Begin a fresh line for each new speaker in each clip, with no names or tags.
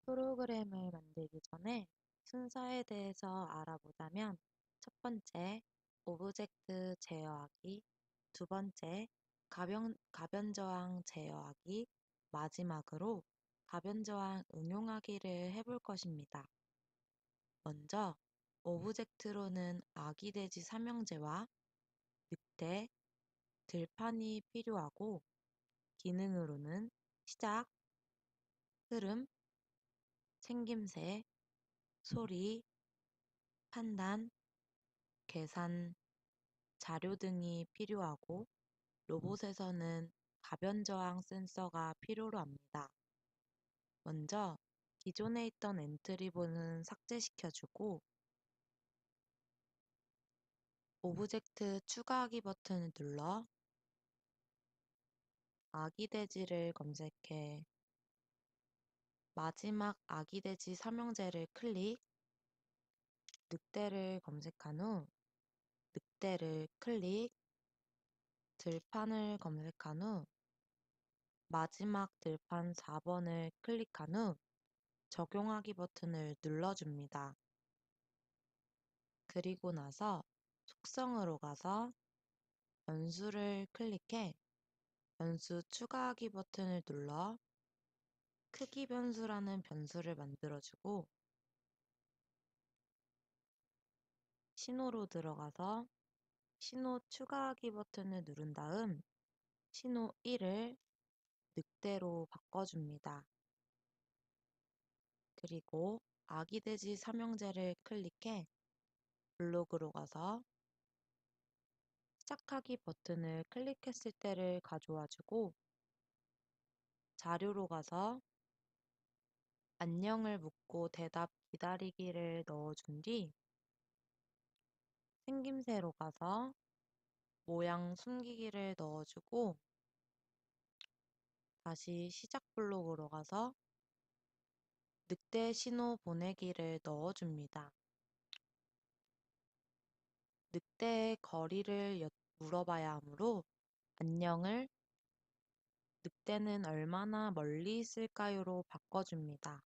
프로그램을 만들기 전에 순서에 대해서 알아보자면, 첫 번째, 오브젝트 제어하기, 두 번째, 가변저항 제어하기, 마지막으로 가변저항 응용하기를 해볼 것입니다. 먼저, 오브젝트로는 아기돼지 삼형제와 늑대, 들판이 필요하고, 기능으로는 시작, 흐름, 생김새, 소리, 판단, 계산, 자료 등이 필요하고 로봇에서는 가변저항 센서가 필요로 합니다. 먼저 기존에 있던 엔트리본은 삭제시켜주고 오브젝트 추가하기 버튼을 눌러 아기돼지를 검색해 마지막 아기돼지 삼형제를 클릭, 늑대를 검색한 후 늑대를 클릭, 들판을 검색한 후 마지막 들판 4번을 클릭한 후 적용하기 버튼을 눌러줍니다. 그리고 나서 속성으로 가서 변수를 클릭해 변수 추가하기 버튼을 눌러 크기 변수라는 변수를 만들어주고 신호로 들어가서 신호 추가하기 버튼을 누른 다음 신호 1을 늑대로 바꿔줍니다. 그리고 아기돼지 삼형제를 클릭해 블록으로 가서 시작하기 버튼을 클릭했을 때를 가져와주고 자료로 가서 안녕을 묻고 대답 기다리기를 넣어준 뒤 생김새로 가서 모양 숨기기를 넣어주고 다시 시작 블록으로 가서 늑대 신호 보내기를 넣어줍니다. 늑대의 거리를 물어봐야 하므로 안녕을 늑대는 얼마나 멀리 있을까요로 바꿔줍니다.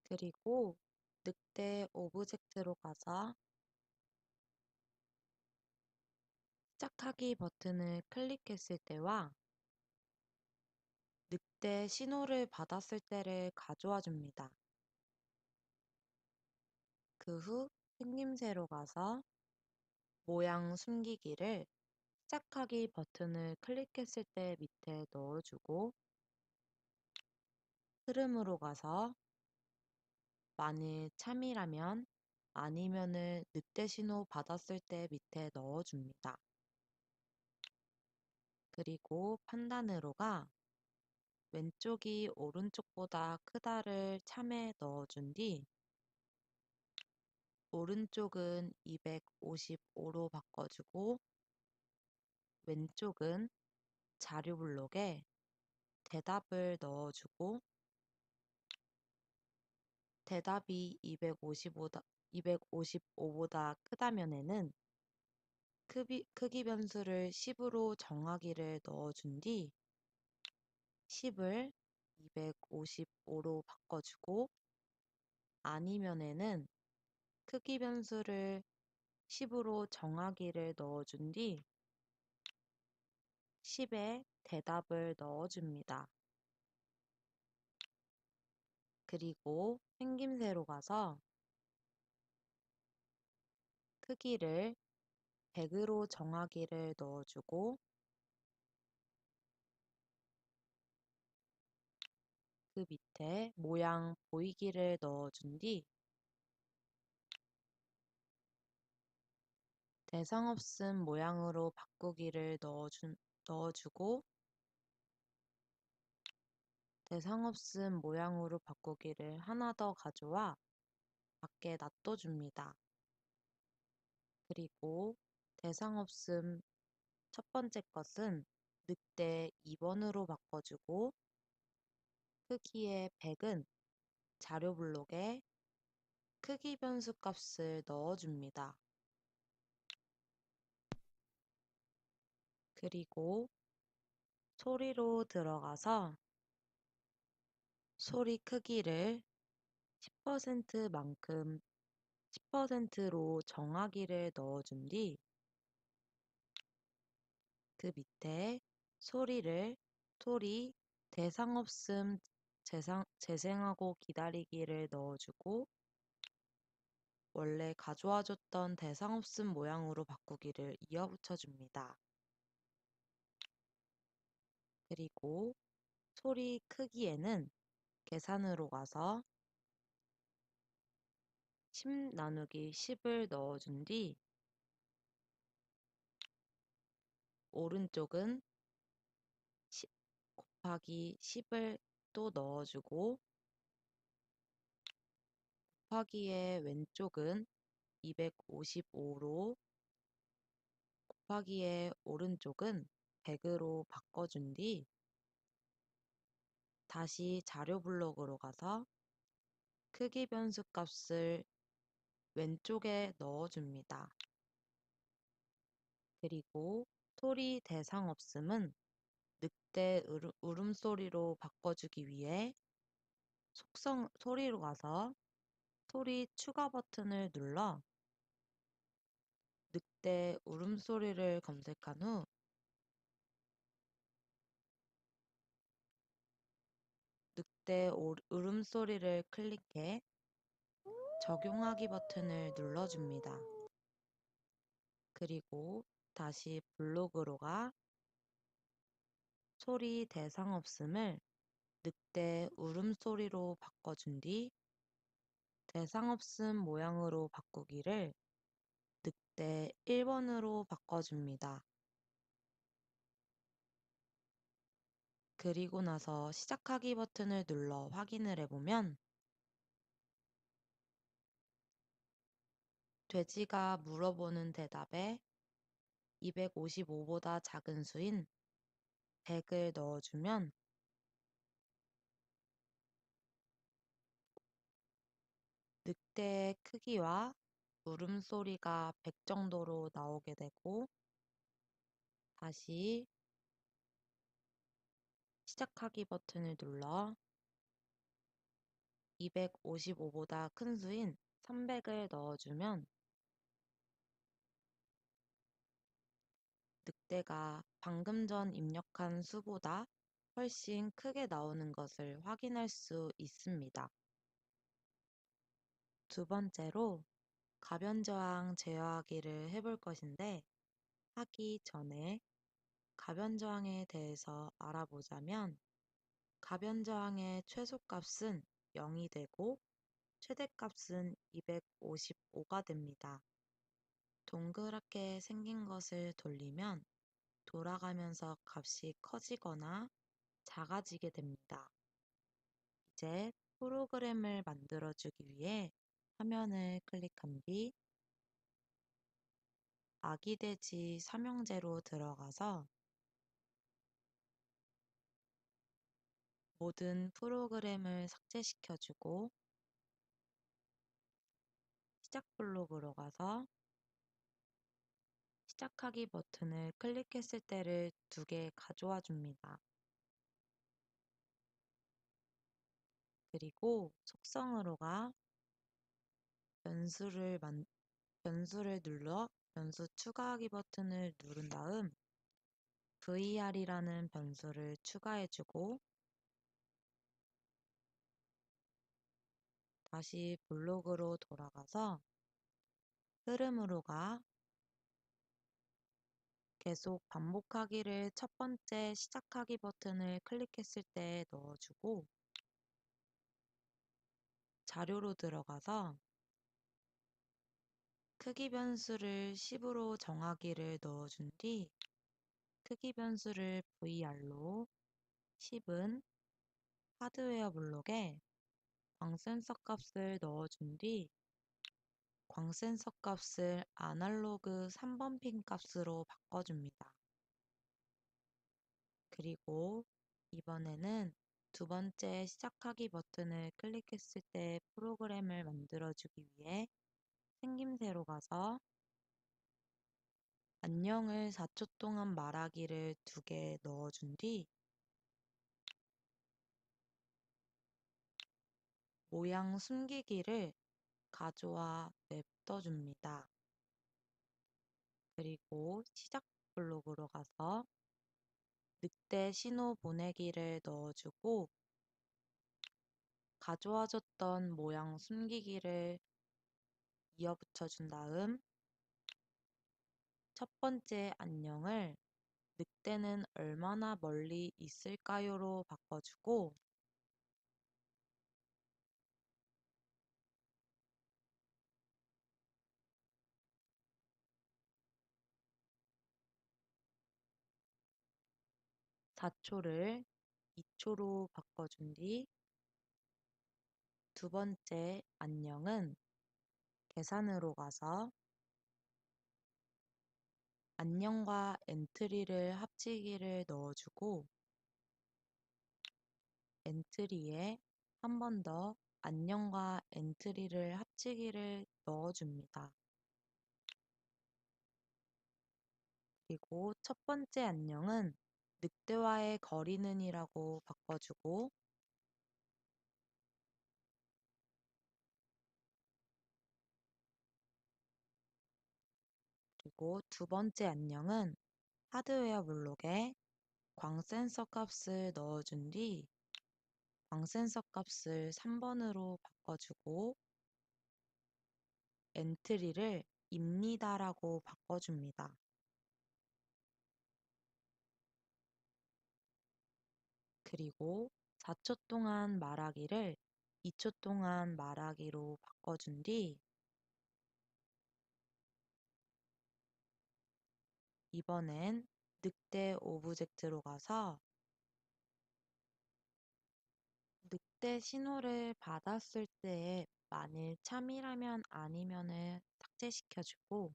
그리고 늑대 오브젝트로 가서 시작하기 버튼을 클릭했을 때와 늑대 신호를 받았을 때를 가져와 줍니다. 그 후 생김새로 가서 모양 숨기기를 시작하기 버튼을 클릭했을 때 밑에 넣어주고 흐름으로 가서 만일 참이라면 아니면은 늑대 신호 받았을 때 밑에 넣어줍니다. 그리고 판단으로 가 왼쪽이 오른쪽보다 크다를 참에 넣어준 뒤 오른쪽은 255로 바꿔주고 왼쪽은 자료 블록에 대답을 넣어주고 대답이 255보다 크다면에는 크기 변수를 10으로 정하기를 넣어준 뒤 10을 255로 바꿔주고 아니면에는 크기 변수를 10으로 정하기를 넣어준 뒤 10에 대답을 넣어줍니다. 그리고 생김새로 가서 크기를 100으로 정하기를 넣어주고 그 밑에 모양 보이기를 넣어준 뒤 대상 없음 모양으로 바꾸기를 넣어주고 대상 없음 모양으로 바꾸기를 하나 더 가져와 밖에 놔둬줍니다. 그리고 대상 없음 첫 번째 것은 늑대 2번으로 바꿔주고 크기의 100은 자료 블록에 크기 변수 값을 넣어줍니다. 그리고 소리로 들어가서 소리 크기를 10%만큼 10%로 정하기를 넣어준 뒤 그 밑에 소리 대상 없음 재생하고 기다리기를 넣어주고 원래 가져와줬던 대상 없음 모양으로 바꾸기를 이어붙여줍니다. 그리고 소리 크기에는 계산으로 가서 10 나누기 10을 넣어준 뒤 오른쪽은 10 곱하기 10을 또 넣어주고 곱하기의 왼쪽은 255로 곱하기의 오른쪽은 100으로 바꿔준 뒤 다시 자료 블록으로 가서 크기 변수 값을 왼쪽에 넣어줍니다. 그리고 소리 대상 없음은 늑대 울음소리로 바꿔주기 위해 속성 소리로 가서 소리 추가 버튼을 눌러 늑대 울음소리를 검색한 후 늑대 울음소리를 클릭해 적용하기 버튼을 눌러줍니다. 그리고 다시 블록으로 가 소리 대상 없음을 늑대 울음소리로 바꿔준 뒤 대상 없음 모양으로 바꾸기를 늑대 1번으로 바꿔줍니다. 그리고 나서 시작하기 버튼을 눌러 확인을 해보면 돼지가 물어보는 대답에 255보다 작은 수인 100을 넣어주면 늑대의 크기와 울음소리가 100 정도로 나오게 되고 다시 시작하기 버튼을 눌러 255보다 큰 수인 300을 넣어주면 늑대가 방금 전 입력한 수보다 훨씬 크게 나오는 것을 확인할 수 있습니다. 두 번째로 가변저항 제어하기를 해볼 것인데 하기 전에 가변저항에 대해서 알아보자면 가변저항의 최소값은 0이 되고 최대값은 255가 됩니다. 동그랗게 생긴 것을 돌리면 돌아가면서 값이 커지거나 작아지게 됩니다. 이제 프로그램을 만들어주기 위해 화면을 클릭한 뒤 아기돼지 삼형제로 들어가서 모든 프로그램을 삭제시켜주고 시작 블록으로 가서 시작하기 버튼을 클릭했을 때를 2개 가져와 줍니다. 그리고 속성으로 가 변수를 눌러 변수 추가하기 버튼을 누른 다음 vr이라는 변수를 추가해주고 다시 블록으로 돌아가서 흐름으로 가 계속 반복하기를 첫 번째 시작하기 버튼을 클릭했을 때 넣어주고 자료로 들어가서 크기 변수를 10으로 정하기를 넣어준 뒤 크기 변수를 vr로 10은 하드웨어 블록에 광센서 값을 넣어준 뒤 광센서 값을 아날로그 3번 핀 값으로 바꿔줍니다. 그리고 이번에는 두 번째 시작하기 버튼을 클릭했을 때 프로그램을 만들어주기 위해 생김새로 가서 안녕을 4초 동안 말하기를 2개 넣어준 뒤 모양 숨기기를 가져와 냅둬줍니다. 그리고 시작 블록으로 가서 늑대 신호 보내기를 넣어주고 가져와줬던 모양 숨기기를 이어붙여준 다음 첫 번째 안녕을 늑대는 얼마나 멀리 있을까요로 바꿔주고 사 초를 2초로 바꿔준 뒤 두 번째 안녕은 계산으로 가서 안녕과 엔트리를 합치기를 넣어주고 엔트리에 한 번 더 안녕과 엔트리를 합치기를 넣어줍니다. 그리고 첫 번째 안녕은 늑대와의 거리는 이라고 바꿔주고 그리고 두 번째 안녕은 하드웨어 블록에 광 센서 값을 넣어준 뒤 광 센서 값을 3번으로 바꿔주고 엔트리를 입니다라고 바꿔줍니다. 그리고 4초 동안 말하기를 2초 동안 말하기로 바꿔준 뒤 이번엔 늑대 오브젝트로 가서 늑대 신호를 받았을 때에 만일 참이라면 아니면을 삭제시켜주고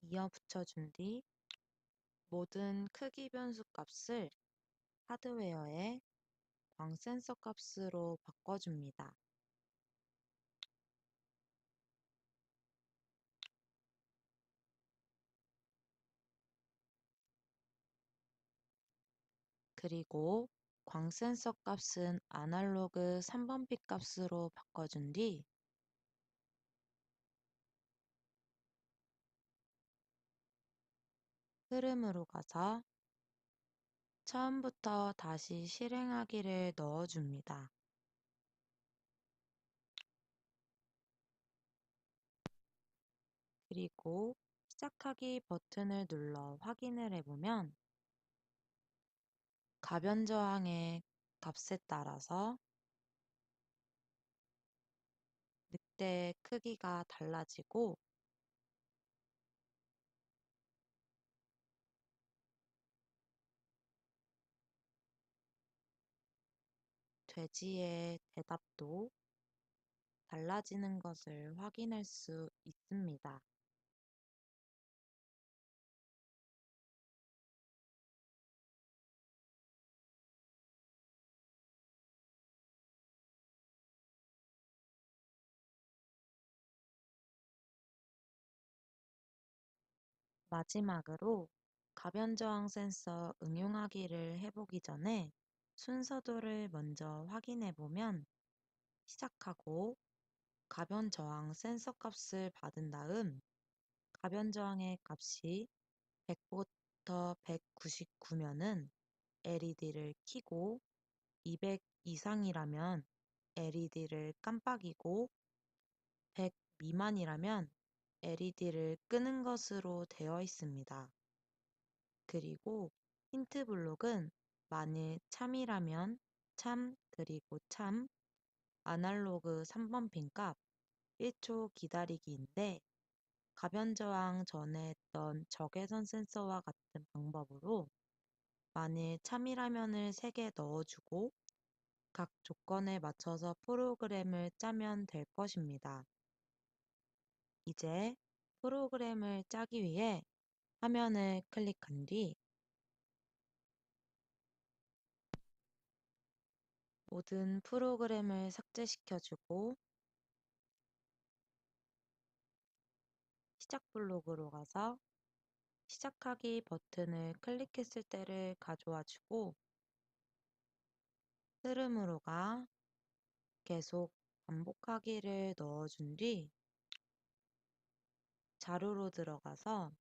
이어 붙여준 뒤 모든 크기 변수 값을 하드웨어의 광 센서 값으로 바꿔줍니다. 그리고 광 센서 값은 아날로그 3번 픽 값으로 바꿔준 뒤 흐름으로 가서 처음부터 다시 실행하기를 넣어줍니다. 그리고 시작하기 버튼을 눌러 확인을 해보면 가변 저항의 값에 따라서 늑대의 크기가 달라지고 돼지의 대답도 달라지는 것을 확인할 수 있습니다. 마지막으로 가변 저항 센서 응용하기를 해보기 전에 순서도를 먼저 확인해 보면 시작하고 가변 저항 센서 값을 받은 다음 가변 저항의 값이 100부터 199면은 LED를 켜고 200 이상이라면 LED를 깜빡이고 100 미만이라면 LED를 끄는 것으로 되어 있습니다. 그리고 힌트 블록은 만일 참이라면 참 그리고 참 아날로그 3번 핀 값 1초 기다리기인데 가변 저항 전에 했던 적외선 센서와 같은 방법으로 만일 참이라면을 3개 넣어주고 각 조건에 맞춰서 프로그램을 짜면 될 것입니다. 이제 프로그램을 짜기 위해 화면을 클릭한 뒤 모든 프로그램을 삭제시켜주고 시작 블록으로 가서 시작하기 버튼을 클릭했을 때를 가져와주고 흐름으로 가 계속 반복하기를 넣어준 뒤 자료로 들어가서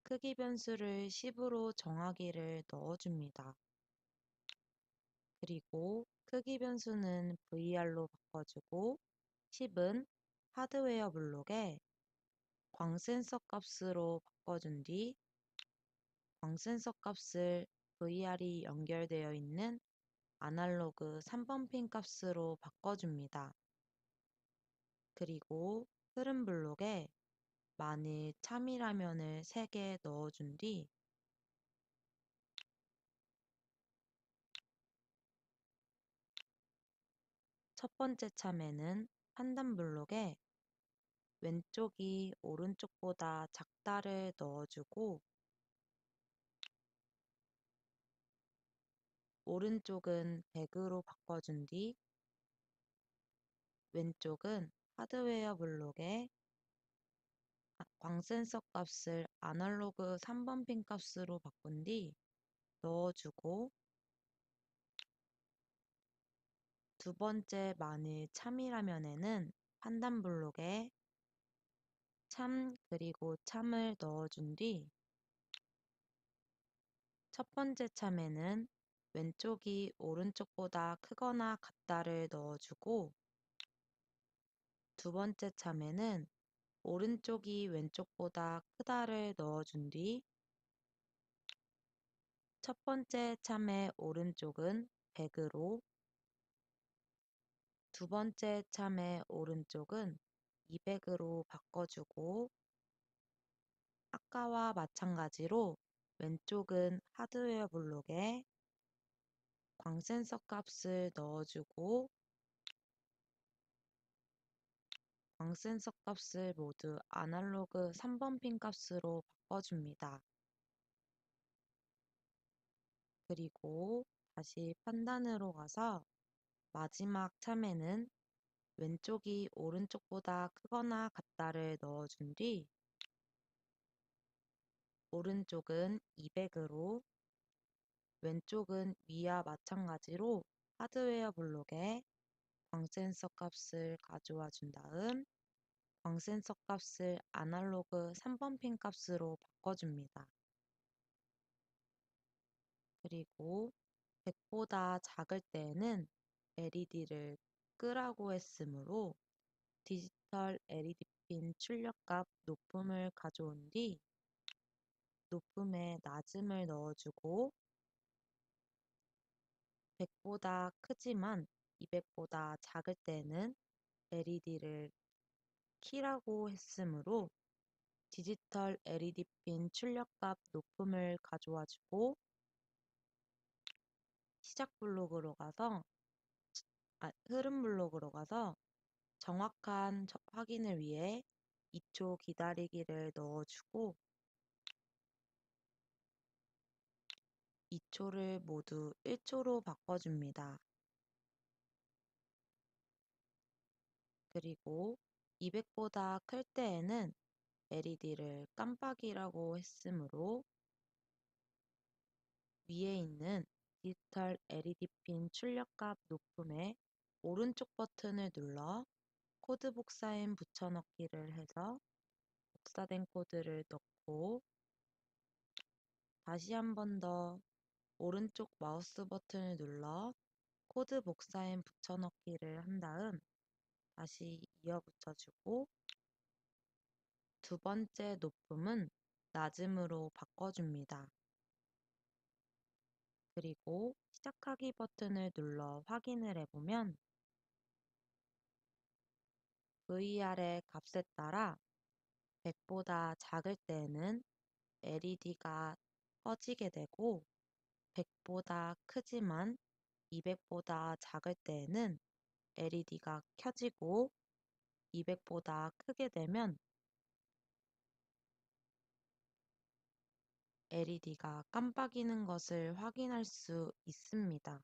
크기 변수를 10으로 정하기를 넣어줍니다. 그리고 크기 변수는 VR로 바꿔주고 10은 하드웨어 블록에 광센서 값으로 바꿔준 뒤 광센서 값을 VR이 연결되어 있는 아날로그 3번 핀 값으로 바꿔줍니다. 그리고 흐름 블록에 만일 참이라면을 3개 넣어준 뒤 첫 번째 참에는 판단 블록에 왼쪽이 오른쪽보다 작다를 넣어주고 오른쪽은 100으로 바꿔준 뒤 왼쪽은 하드웨어 블록에 광센서 값을 아날로그 3번 핀 값으로 바꾼 뒤 넣어주고 두 번째 만일 참이라면에는 판단 블록에 참 그리고 참을 넣어준 뒤 첫 번째 참에는 왼쪽이 오른쪽보다 크거나 같다를 넣어주고 두 번째 참에는 오른쪽이 왼쪽보다 크다를 넣어준 뒤 첫 번째 참의 오른쪽은 100으로 두 번째 참의 오른쪽은 200으로 바꿔주고 아까와 마찬가지로 왼쪽은 하드웨어 블록에 광센서 값을 넣어주고 광센서 값을 모두 아날로그 3번 핀 값으로 바꿔줍니다. 그리고 다시 판단으로 가서 마지막 참에는 왼쪽이 오른쪽보다 크거나 같다를 넣어준 뒤 오른쪽은 200으로 왼쪽은 위와 마찬가지로 하드웨어 블록에 광센서 값을 가져와 준 다음 광센서 값을 아날로그 3번 핀 값으로 바꿔줍니다. 그리고 100보다 작을 때에는 LED를 끄라고 했으므로 디지털 LED 핀 출력값 높음을 가져온 뒤 높음에 낮음을 넣어주고 100보다 크지만 200보다 작을 때는 LED를 키라고 했으므로 디지털 LED 핀 출력값 높음을 가져와주고 시작 블록으로 가서 흐름 블록으로 가서 정확한 확인을 위해 2초 기다리기를 넣어주고 2초를 모두 1초로 바꿔줍니다. 그리고 200보다 클 때에는 LED를 깜빡이라고 했으므로 위에 있는 디지털 LED 핀 출력값 높음의 오른쪽 버튼을 눌러 코드 복사엔 붙여넣기를 해서 복사된 코드를 넣고 다시 한 번 더 오른쪽 마우스 버튼을 눌러 코드 복사엔 붙여넣기를 한 다음 다시 이어 붙여주고 두 번째 높음은 낮음으로 바꿔줍니다. 그리고 시작하기 버튼을 눌러 확인을 해보면 VR의 값에 따라 100보다 작을 때에는 LED가 꺼지게 되고 100보다 크지만 200보다 작을 때에는 LED가 켜지고 200보다 크게 되면 LED가 깜빡이는 것을 확인할 수 있습니다.